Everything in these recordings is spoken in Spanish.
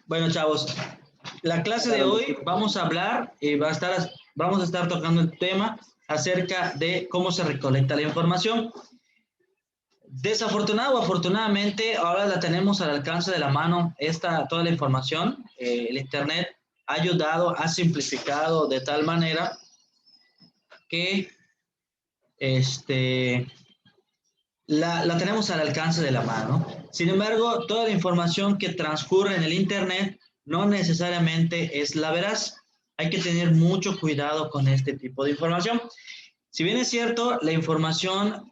Bueno, chavos, la clase de Claro, hoy vamos a hablar y vamos a estar tocando el tema acerca de cómo se recolecta la información. Desafortunado o afortunadamente, ahora la tenemos al alcance de la mano, toda la información. El Internet ha ayudado, ha simplificado de tal manera que este, la tenemos al alcance de la mano. Sin embargo, toda la información que transcurre en el Internet no necesariamente es la veraz. Hay que tener mucho cuidado con este tipo de información. Si bien es cierto, la información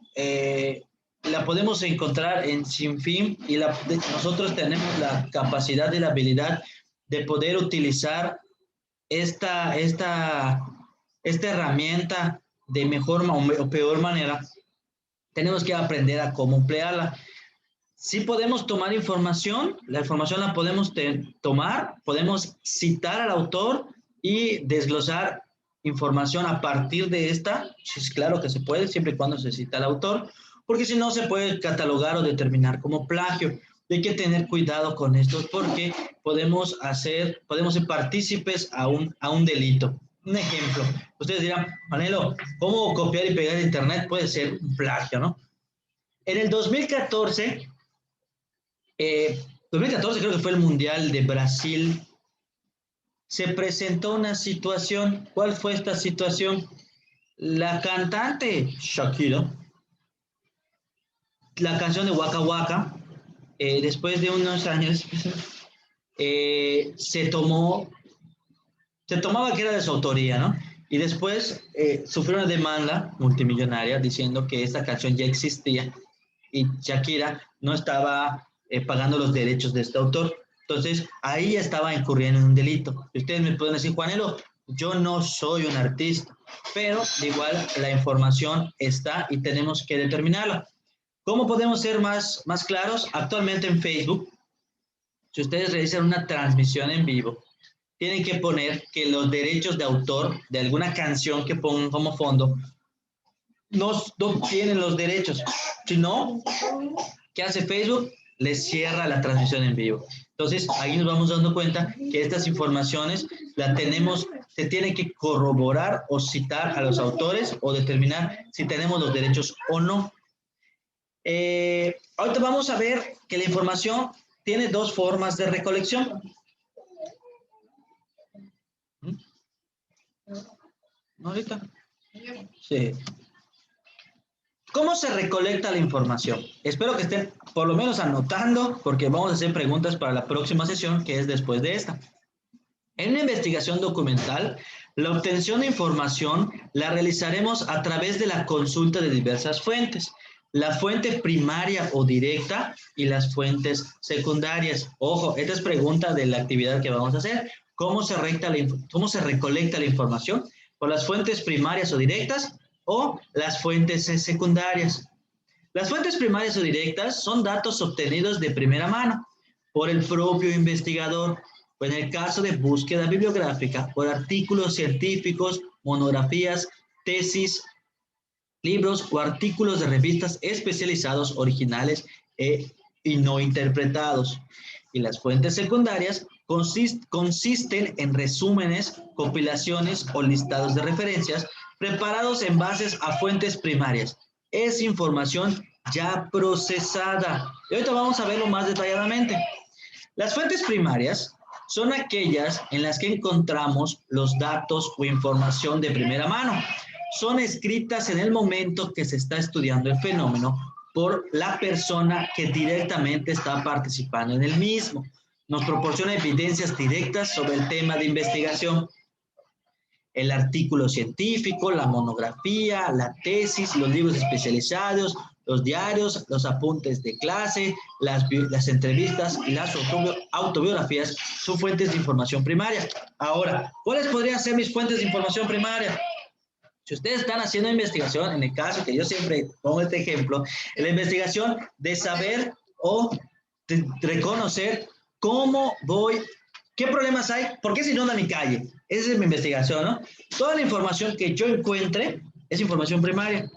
la podemos encontrar en sinfín y nosotros tenemos la capacidad y la habilidad de poder utilizar esta, esta, esta herramienta de mejor o peor manera. Tenemos que aprender a cómo emplearla. Sí podemos tomar información, la información la podemos tomar, podemos citar al autor y desglosar información a partir de esta, es claro que se puede, siempre y cuando se cita al autor, porque si no se puede catalogar o determinar como plagio. Hay que tener cuidado con esto porque podemos ser partícipes a un delito. Un ejemplo, ustedes dirán, Manelo, ¿cómo copiar y pegar de internet puede ser un plagio, no? En el 2014, 2014 creo que fue el Mundial de Brasil, se presentó una situación. ¿Cuál fue esta situación? La cantante Shakira, la canción de Waka Waka, después de unos años, se tomaba que era de su autoría, ¿no? Y después sufrió una demanda multimillonaria diciendo que esta canción ya existía y Shakira no estaba pagando los derechos de este autor. Entonces, ahí ya estaba incurriendo en un delito. Y ustedes me pueden decir, Juanelo, yo no soy un artista, pero de igual la información está y tenemos que determinarla. ¿Cómo podemos ser más claros? Actualmente en Facebook, si ustedes realizan una transmisión en vivo, tienen que poner que los derechos de autor de alguna canción que pongan como fondo no tienen los derechos. Si no, ¿qué hace Facebook? Les cierra la transmisión en vivo. Entonces, ahí nos vamos dando cuenta que estas informaciones se tiene que corroborar o citar a los autores o determinar si tenemos los derechos o no. Ahorita vamos a ver que la información tiene dos formas de recolección. ¿No ahorita? Sí. ¿Cómo se recolecta la información? Espero que estén por lo menos anotando, porque vamos a hacer preguntas para la próxima sesión, que es después de esta. En una investigación documental, la obtención de información la realizaremos a través de la consulta de diversas fuentes. La fuente primaria o directa y las fuentes secundarias. Ojo, esta es pregunta de la actividad que vamos a hacer. ¿Cómo se recolecta la información? ¿Por las fuentes primarias o directas o las fuentes secundarias? Las fuentes primarias o directas son datos obtenidos de primera mano por el propio investigador, o en el caso de búsqueda bibliográfica, por artículos científicos, monografías, tesis, libros o artículos de revistas especializados originales y no interpretados. Y las fuentes secundarias consisten en resúmenes, compilaciones o listados de referencias preparados en bases a fuentes primarias. Es información ya procesada. Y ahorita vamos a verlo más detalladamente. Las fuentes primarias son aquellas en las que encontramos los datos o información de primera mano. Son escritas en el momento que se está estudiando el fenómeno por la persona que directamente está participando en el mismo. Nos proporciona evidencias directas sobre el tema de investigación. El artículo científico, la monografía, la tesis, los libros especializados, los diarios, los apuntes de clase, las entrevistas y las autobiografías son fuentes de información primaria. Ahora, ¿cuáles podrían ser mis fuentes de información primaria? Si ustedes están haciendo investigación, en el caso que yo siempre pongo este ejemplo, en la investigación de saber o de reconocer qué problemas hay, por qué se inunda mi calle. Esa es mi investigación, ¿no? Toda la información que yo encuentre es información primaria.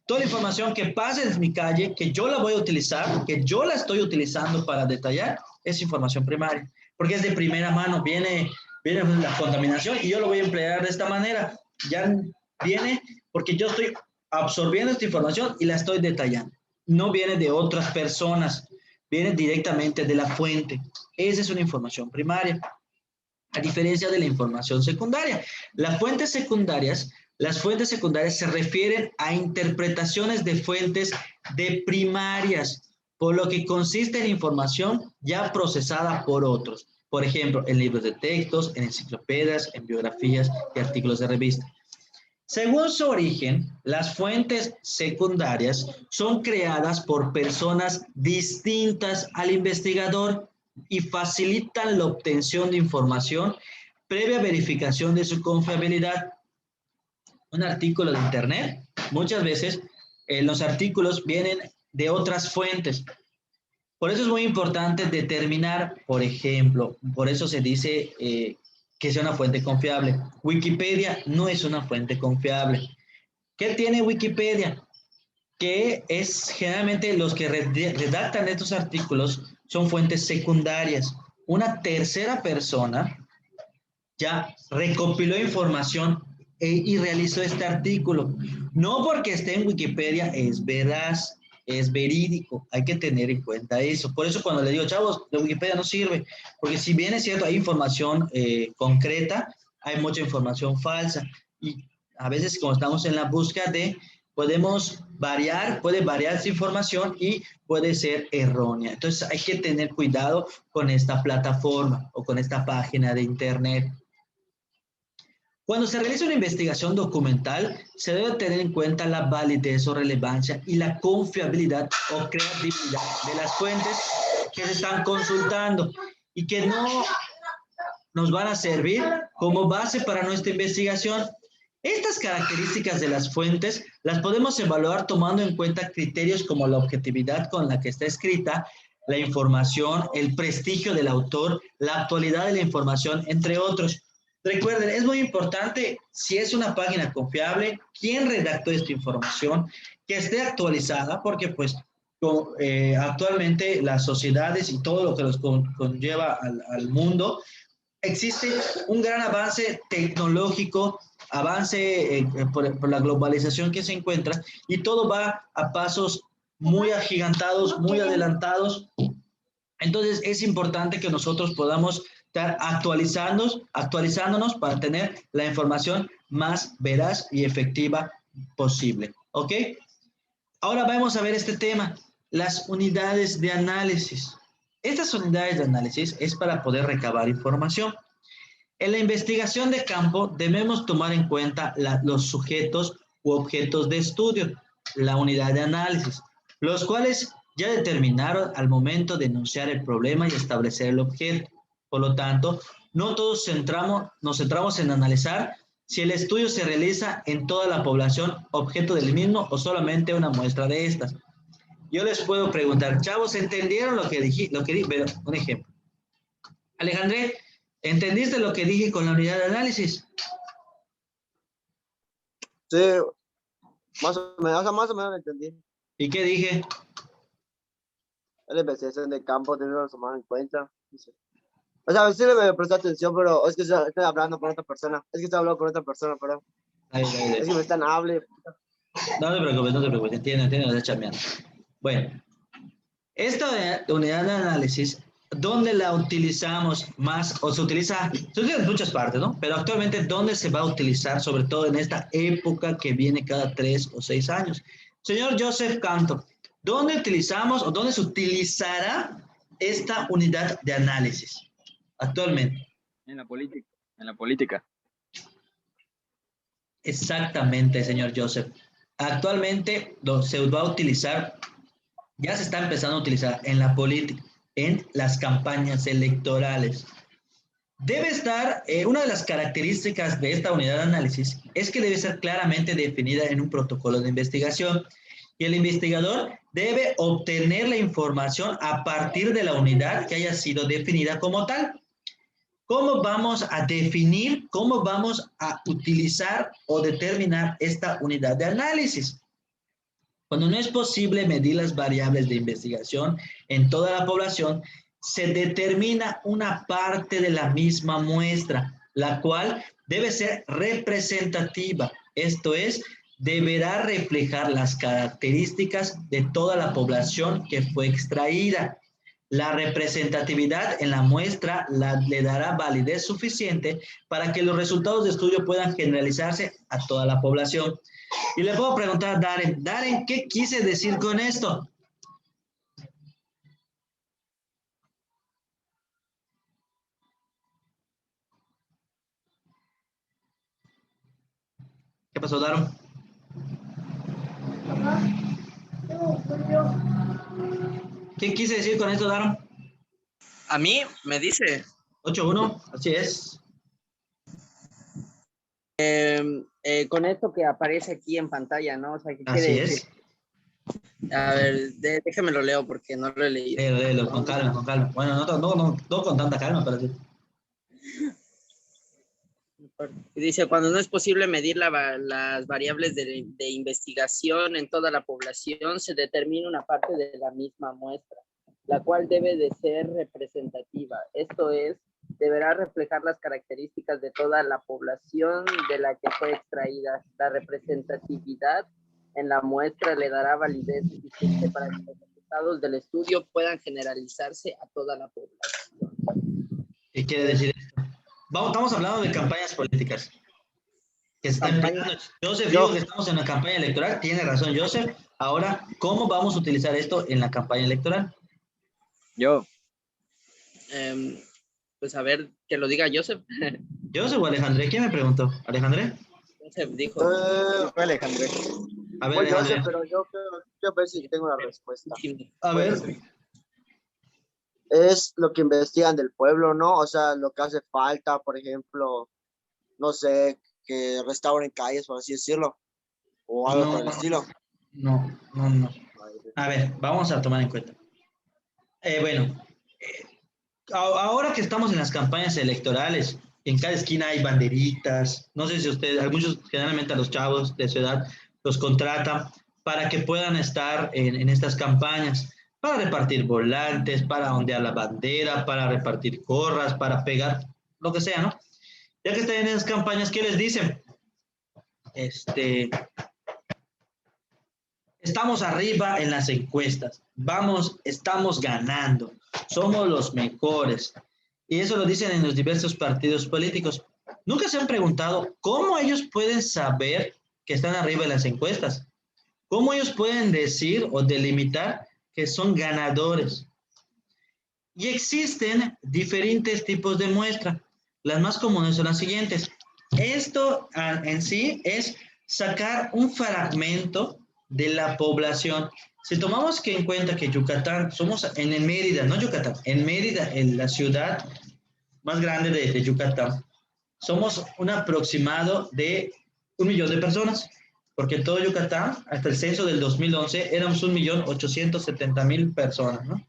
Toda la información que pase en mi calle, que yo la voy a utilizar, que yo la estoy utilizando para detallar, es información primaria. porque es de primera mano, viene la contaminación y yo lo voy a emplear de esta manera. Ya viene porque yo estoy absorbiendo esta información y la estoy detallando. No viene de otras personas, viene directamente de la fuente. Esa es una información primaria, a diferencia de la información secundaria. Las fuentes secundarias se refieren a interpretaciones de fuentes de primarias, por lo que consiste en información ya procesada por otros. Por ejemplo, en libros de textos, en enciclopedias, en biografías y artículos de revista. Según su origen, las fuentes secundarias son creadas por personas distintas al investigador y facilitan la obtención de información previa verificación de su confiabilidad. Un artículo de internet, muchas veces los artículos vienen de otras fuentes. Por eso es muy importante determinar, por ejemplo, por eso se dice que sea una fuente confiable. Wikipedia no es una fuente confiable. ¿Qué tiene Wikipedia? Que es generalmente los que redactan estos artículos son fuentes secundarias. Una tercera persona ya recopiló información y realizó este artículo. No porque esté en Wikipedia es veraz, es verídico, hay que tener en cuenta eso. Por eso cuando le digo, chavos, la Wikipedia no sirve, porque si bien es cierto, hay información concreta, hay mucha información falsa. Y a veces como estamos en la búsqueda podemos variar, puede variar esa información y puede ser errónea. Entonces hay que tener cuidado con esta plataforma o con esta página de internet. Cuando se realiza una investigación documental, se debe tener en cuenta la validez o relevancia y la confiabilidad o credibilidad de las fuentes que se están consultando y que no nos van a servir como base para nuestra investigación. Estas características de las fuentes las podemos evaluar tomando en cuenta criterios como la objetividad con la que está escrita, la información, el prestigio del autor, la actualidad de la información, entre otros. Recuerden, es muy importante si es una página confiable, quién redactó esta información, que esté actualizada, porque pues actualmente las sociedades y todo lo que los conlleva al mundo, existe un gran avance tecnológico, avance por la globalización que se encuentra y todo va a pasos muy agigantados, muy adelantados. Entonces es importante que nosotros podamos estar actualizándonos para tener la información más veraz y efectiva posible. ¿Ok? Ahora vamos a ver este tema, las unidades de análisis. Estas unidades de análisis es para poder recabar información. En la investigación de campo debemos tomar en cuenta los sujetos u objetos de estudio, la unidad de análisis, los cuales ya determinaron al momento de enunciar el problema y establecer el objeto. Por lo tanto, no todos nos centramos en analizar si el estudio se realiza en toda la población objeto del mismo o solamente una muestra de estas. Yo les puedo preguntar, chavos, ¿entendieron lo que dije? Un ejemplo. Alejandré, ¿entendiste lo que dije con la unidad de análisis? Sí, más o menos entendí. ¿Y qué dije? La investigación de campo tenemos que tomar en cuenta. O sea, a veces me presta atención, pero es que estoy hablando con otra persona. Es que estoy hablando con otra persona, pero es que me están hablando. No te preocupes, entiendo, está chambeando. Bueno, esta unidad de análisis, ¿dónde la utilizamos más? O se utiliza en muchas partes, ¿no? Pero actualmente, ¿dónde se va a utilizar, sobre todo en esta época que viene cada 3 o 6 años? Señor Joseph Canto, ¿dónde utilizamos o dónde se utilizará esta unidad de análisis actualmente? En la política. En la política. Exactamente, señor Joseph. Actualmente se va a utilizar, ya se está empezando a utilizar en la política, en las campañas electorales. Debe estar, una de las características de esta unidad de análisis es que debe ser claramente definida en un protocolo de investigación y el investigador debe obtener la información a partir de la unidad que haya sido definida como tal. ¿Cómo vamos a definir, cómo vamos a utilizar o determinar esta unidad de análisis? Cuando no es posible medir las variables de investigación en toda la población, se determina una parte de la misma muestra, la cual debe ser representativa, esto es, deberá reflejar las características de toda la población que fue extraída. La representatividad en la muestra le dará validez suficiente para que los resultados de estudio puedan generalizarse a toda la población. Y le puedo preguntar a Darren, Darren, ¿qué quise decir con esto? ¿Qué pasó, Darren? ¿Qué quise decir con esto, Darren? A mí me dice. 8-1, así es. Con esto que aparece aquí en pantalla, ¿no? O sea, ¿qué Así quiere es. decir? A ver, déjame lo leo porque no lo he leído. Léelo, con calma, con calma. Bueno, no con tanta calma, pero sí. Dice, cuando no es posible medir las variables de investigación en toda la población, se determina una parte de la misma muestra, la cual debe de ser representativa. Esto es, deberá reflejar las características de toda la población de la que fue extraída. La representatividad en la muestra le dará validez suficiente para que los resultados del estudio puedan generalizarse a toda la población. ¿Qué quiere decir esto? Estamos hablando de campañas políticas que se están empleando. Joseph dijo que estamos en una campaña electoral. Tiene razón, Joseph. Ahora, ¿cómo vamos a utilizar esto en la campaña electoral? Yo. Pues a ver, que lo diga Joseph. ¿Joseph o Alejandré? ¿Quién me preguntó? ¿Alejandré? Joseph dijo. Fue Alejandré. A ver, Pues Alejandré. pero yo a ver si tengo la respuesta. A ver. Es lo que investigan del pueblo, ¿no? O sea, lo que hace falta, por ejemplo, no sé, que restauren calles, por así decirlo, o algo por el estilo. No. A ver, vamos a tomar en cuenta. Ahora que estamos en las campañas electorales, en cada esquina hay banderitas. No sé si ustedes, muchos, generalmente a los chavos de su edad, los contratan para que puedan estar en estas campañas, para repartir volantes, para ondear la bandera, para repartir gorras, para pegar, lo que sea, ¿no? Ya que están en esas campañas, ¿qué les dicen? Estamos arriba en las encuestas, estamos ganando, somos los mejores. Y eso lo dicen en los diversos partidos políticos. ¿Nunca se han preguntado cómo ellos pueden saber que están arriba en las encuestas? ¿Cómo ellos pueden decir o delimitar que son ganadores? Y existen diferentes tipos de muestra. Las más comunes son las siguientes. Esto en sí es sacar un fragmento de la población. Si tomamos en cuenta que Yucatán, somos en Mérida, no Yucatán, en Mérida, en la ciudad más grande de Yucatán, somos un aproximado de 1 millón de personas, porque en todo Yucatán, hasta el censo del 2011, éramos 1.870.000 personas, ¿no?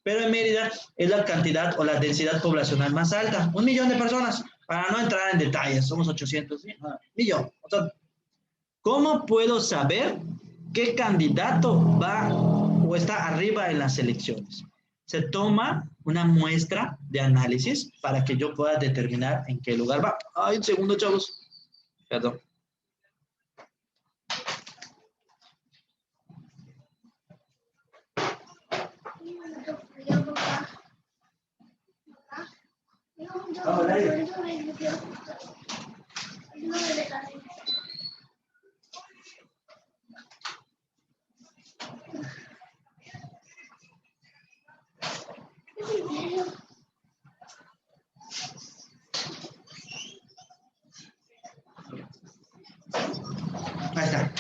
Pero en Mérida es la cantidad o la densidad poblacional más alta, 1 millón de personas. Para no entrar en detalles, somos 800 millón. O sea, ¿cómo puedo saber qué candidato va o está arriba en las elecciones? Se toma una muestra de análisis para que yo pueda determinar en qué lugar va. Ay, un segundo, chavos. Perdón. Ahí está.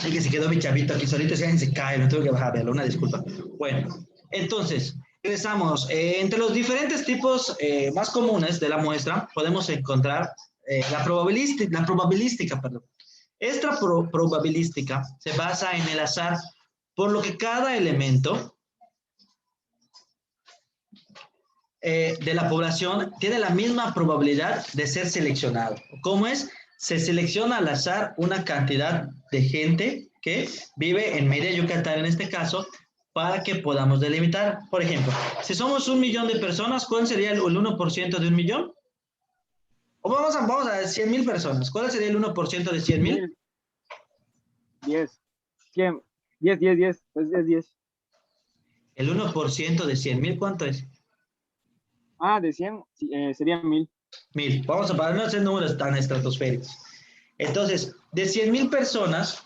Es que se quedó mi chavito aquí solito, si alguien se cae, me tuve que bajar a verlo, una disculpa. Bueno, entonces, regresamos. Entre los diferentes tipos más comunes de la muestra, podemos encontrar la probabilística, perdón. Esta probabilística se basa en el azar, por lo que cada elemento de la población tiene la misma probabilidad de ser seleccionado. ¿Cómo es? Se selecciona al azar una cantidad de gente que vive en Mérida, Yucatán en este caso, para que podamos delimitar. Por ejemplo, si somos 1 millón de personas, ¿cuál sería el 1% de 1 millón? O vamos a 100.000 personas. ¿Cuál sería el 1% de 100.000? 10. 100. 10. Es 10. El 1% de 100.000, ¿cuánto es? Ah, de 100 sí, serían 1000. 1000. Vamos a para no hacer números tan estratosféricos. Entonces, de 100.000 personas,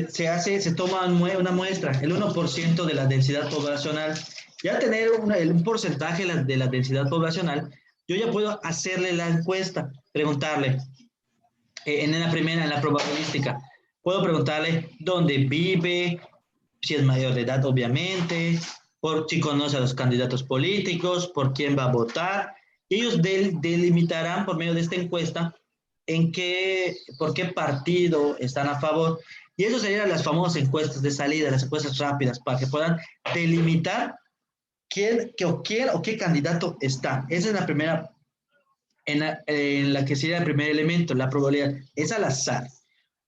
se toma una muestra, el 1% de la densidad poblacional. Ya tener un porcentaje de la densidad poblacional, yo ya puedo hacerle la encuesta, preguntarle, en la probabilística, puedo preguntarle dónde vive, si es mayor de edad, obviamente, por si conoce a los candidatos políticos, por quién va a votar. Ellos delimitarán por medio de esta encuesta por qué partido están a favor. Y eso serían las famosas encuestas de salida, las encuestas rápidas, para que puedan delimitar quién o qué candidato está. Esa es la primera, en la que sería el primer elemento, la probabilidad. Es al azar.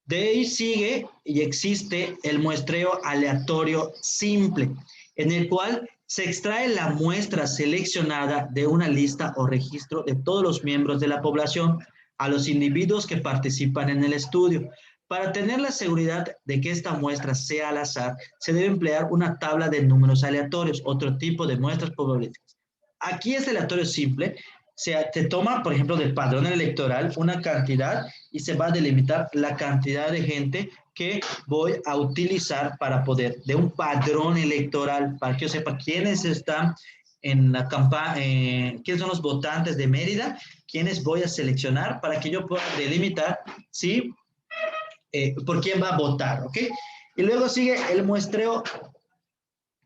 De ahí sigue y existe el muestreo aleatorio simple, en el cual se extrae la muestra seleccionada de una lista o registro de todos los miembros de la población a los individuos que participan en el estudio. Para tener la seguridad de que esta muestra sea al azar, se debe emplear una tabla de números aleatorios, otro tipo de muestras probabilísticas. Aquí es aleatorio simple. Se toma, por ejemplo, del padrón electoral una cantidad y se va a delimitar la cantidad de gente que voy a utilizar para poder, de un padrón electoral, para que yo sepa quiénes están en la campaña, quiénes son los votantes de Mérida, quiénes voy a seleccionar para que yo pueda delimitar, ¿sí? Por quién va a votar, ¿ok? Y luego sigue el muestreo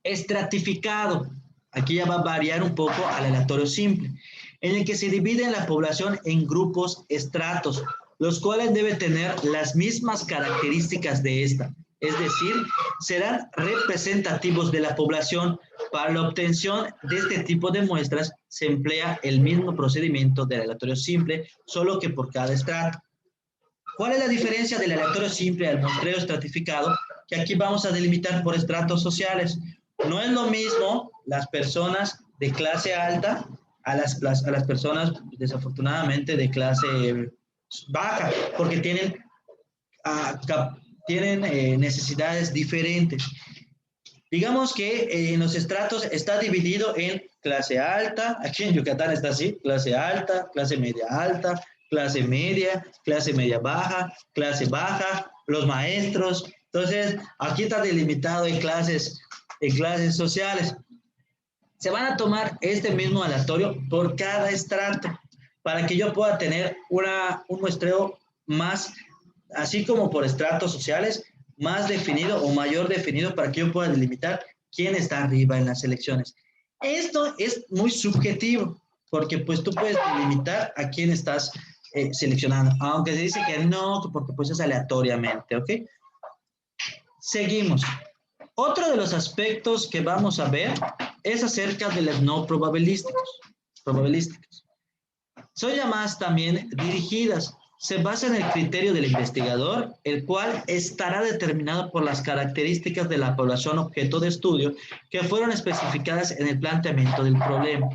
estratificado. Aquí ya va a variar un poco al aleatorio simple, en el que se divide la población en grupos estratos, los cuales deben tener las mismas características de esta. Es decir, serán representativos de la población. Para la obtención de este tipo de muestras se emplea el mismo procedimiento del aleatorio simple, solo que por cada estrato. ¿Cuál es la diferencia del aleatorio simple al muestreo estratificado? Que aquí vamos a delimitar por estratos sociales. No es lo mismo las personas de clase alta a las personas, desafortunadamente, de clase baja, porque tienen necesidades diferentes. Digamos que en los estratos está dividido en clase alta, aquí en Yucatán está así, clase alta, clase media alta, clase media baja, clase baja, los maestros. Entonces, aquí está delimitado en clases sociales. Se van a tomar este mismo aleatorio por cada estrato para que yo pueda tener un muestreo más, así como por estratos sociales, más definido o mayor definido para que yo pueda delimitar quién está arriba en las elecciones. Esto es muy subjetivo porque pues tú puedes delimitar a quién estás seleccionando, aunque se dice que no, porque pues es aleatoriamente, ¿ok? Seguimos. Otro de los aspectos que vamos a ver es acerca de las no probabilísticas. Son llamadas también dirigidas. Se basa en el criterio del investigador, el cual estará determinado por las características de la población objeto de estudio que fueron especificadas en el planteamiento del problema.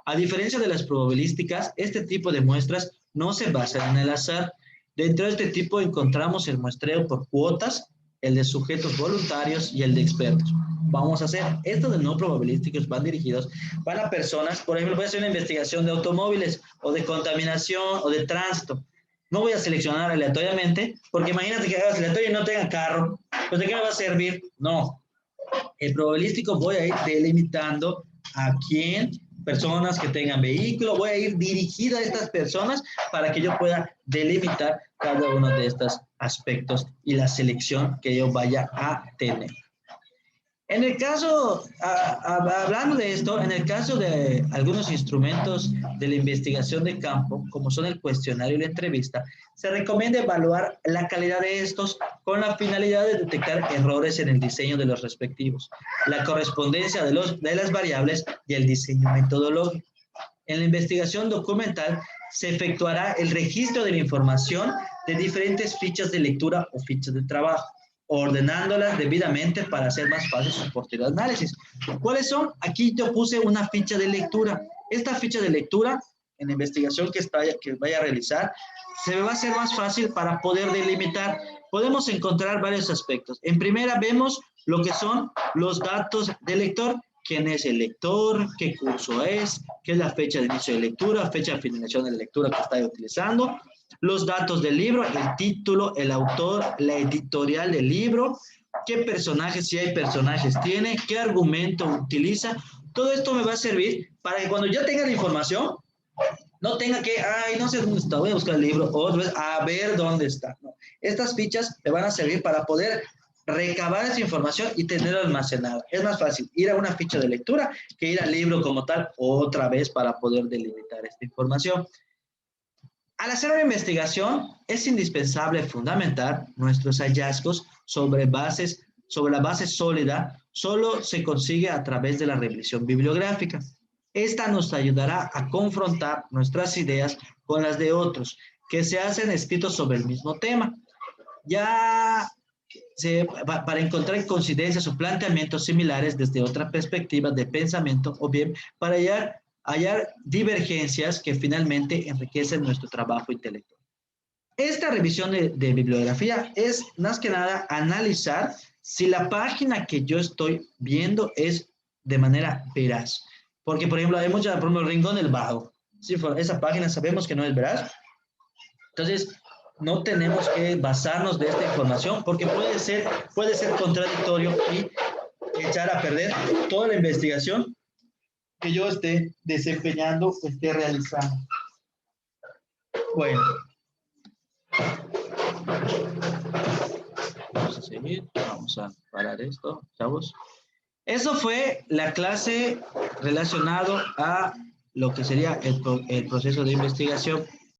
A diferencia de las probabilísticas, este tipo de muestras no se basan en el azar. Dentro de este tipo encontramos el muestreo por cuotas, el de sujetos voluntarios y el de expertos. Vamos a hacer estos de no probabilísticos, van dirigidos para personas, por ejemplo, voy a hacer una investigación de automóviles o de contaminación o de tránsito. No voy a seleccionar aleatoriamente, porque imagínate que hagas aleatorio y no tenga carro, pues ¿de qué me va a servir? No. El probabilístico voy a ir delimitando a quién, personas que tengan vehículo, voy a ir dirigida a estas personas para que yo pueda delimitar cada uno de estos aspectos y la selección que yo vaya a tener. En el caso, hablando de esto, en el caso de algunos instrumentos de la investigación de campo, como son el cuestionario y la entrevista, se recomienda evaluar la calidad de estos con la finalidad de detectar errores en el diseño de los respectivos, la correspondencia de las variables y el diseño metodológico. En la investigación documental se efectuará el registro de la información de diferentes fichas de lectura o fichas de trabajo. ordenándolas debidamente para hacer más fácil su posterior análisis. ¿Cuáles son? Aquí yo puse una ficha de lectura. Esta ficha de lectura, en la investigación que vaya a realizar, se me va a hacer más fácil para poder delimitar. Podemos encontrar varios aspectos. En primera vemos lo que son los datos del lector. ¿Quién es el lector? ¿Qué curso es? ¿Qué es la fecha de inicio de lectura? ¿Fecha de finalización de lectura que está utilizando? Los datos del libro, el título, el autor, la editorial del libro, qué personajes, si hay personajes tiene, qué argumento utiliza. Todo esto me va a servir para que cuando yo tenga la información, no tenga que, ay, no sé dónde está, voy a buscar el libro, otra vez, a ver dónde está. No. Estas fichas me van a servir para poder recabar esa información y tenerla almacenada. Es más fácil ir a una ficha de lectura que ir al libro como tal otra vez para poder delimitar esta información. Al hacer una investigación, es indispensable fundamentar nuestros hallazgos sobre la base sólida, solo se consigue a través de la revisión bibliográfica. Esta nos ayudará a confrontar nuestras ideas con las de otros que se hacen escritos sobre el mismo tema. Para encontrar coincidencias o planteamientos similares desde otra perspectiva de pensamiento, o bien para hallar divergencias que finalmente enriquecen nuestro trabajo intelectual. Esta revisión de bibliografía es más que nada analizar si la página que yo estoy viendo es de manera veraz. Porque, por ejemplo, hay muchas, por ejemplo, Rincón del Vago. Sí, esa página sabemos que no es veraz. Entonces, no tenemos que basarnos de esta información porque puede ser contradictorio y echar a perder toda la investigación que yo esté desempeñando o esté realizando. Bueno. Vamos a seguir. Vamos a parar esto, chavos. Eso fue la clase relacionado a lo que sería el proceso de investigación.